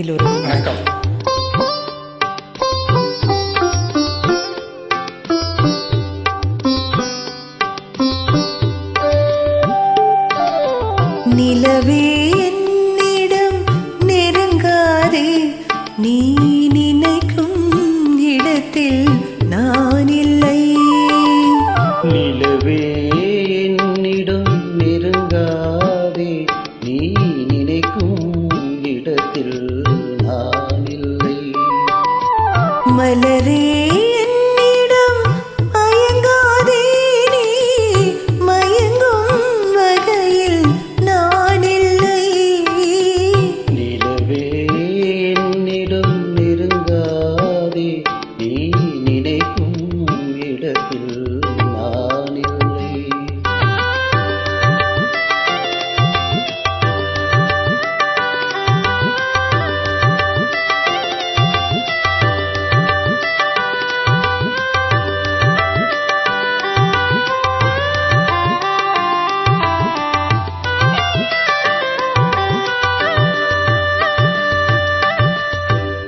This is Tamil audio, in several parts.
எல்லோருக்கும் வணக்கம். நிலவே என்னிடம் நெருங்காதே, நீ நினைக்கும் இடத்தில் நான் இல்லை. நிலவே என்னிடம் நெருங்காதே, நீ நினைக்கும் இடத்தில் நான் இல்லை. மலரே என்னிடம் மயங்காதே, நீ மயங்கும் வகையில் நான் இல்லை. நிலவே என்னிடம் நெருங்காதே, நீ நினைக்கும் இடத்தில் நான் இல்லை.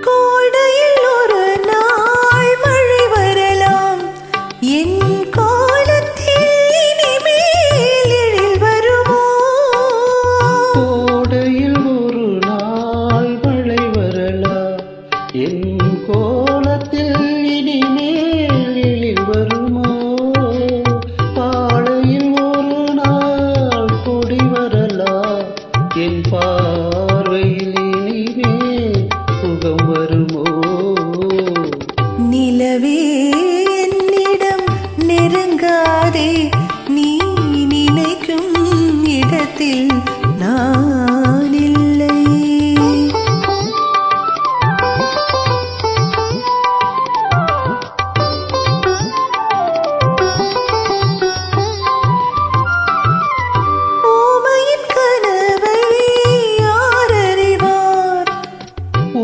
கோடையில் ஒரு நாள் மழை வரலாம், என் காலத்தில் இனிமேல் எழில் வருமோ? கோடையில் ஒரு நாள் மழை வரலாம், என் கோலத்தில் இனிமேல் எழில் வருமோ? பாளையில் ஒரு நாள் கொடி வரலாம், என் பார்வையில் இனிமேல் சுகம் வருமோ? நிலவே என்னிடம் நெருங்காதே, நீ நினைக்கும் இடத்தில் நான் இல்லை. ஊமையின் கனவை யார் அறிவார்?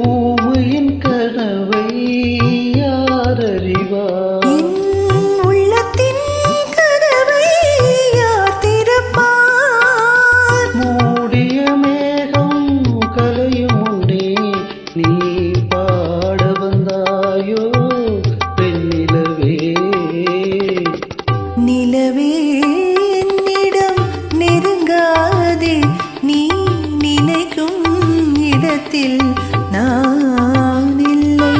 ஊமையின் கனவை யார் அறிவார்? என் உள்ளத்தின் கதவை யார் திறப்பார்? மூடிய மேகம் கலையும் முன்னே நீ பாட வந்தாயோ பெண்ணிலவே. நிலவே என்னிடம் நெருங்காதே, நீ நினைக்கும் இடத்தில் நான் இல்லை.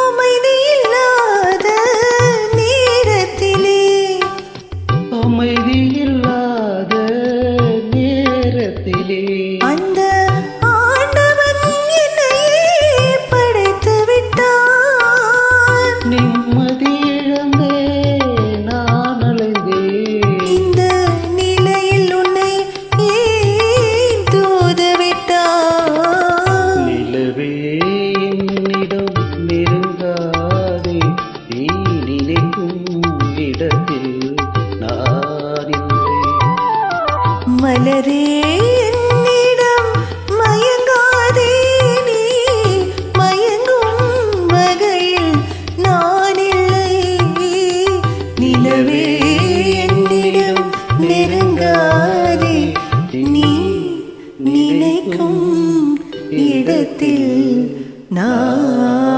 அமைதியில்லாத நேரத்திலே, அமைதியில்லாத நேரத்திலே அந்த ஆண்டவன் என்னையே படைத்து விட்டான். நிம்மதி இழந்தே நான் அலைந்தேன். இந்த நிலையில் உன்னை ஏன் தூதுவிட்டான்? நிலவே என்னிடம் நெருங்காதே, நீ நினைக்கும் இடத்தில் நான் இல்லை. மலரே என்னிடம் மயங்காதே, நீ மயங்கும் வகையில் நான் இல்லை. நிலவே என்னிடம் நெருங்காதே, நீ நினைக்கும் இடத்தில் நான்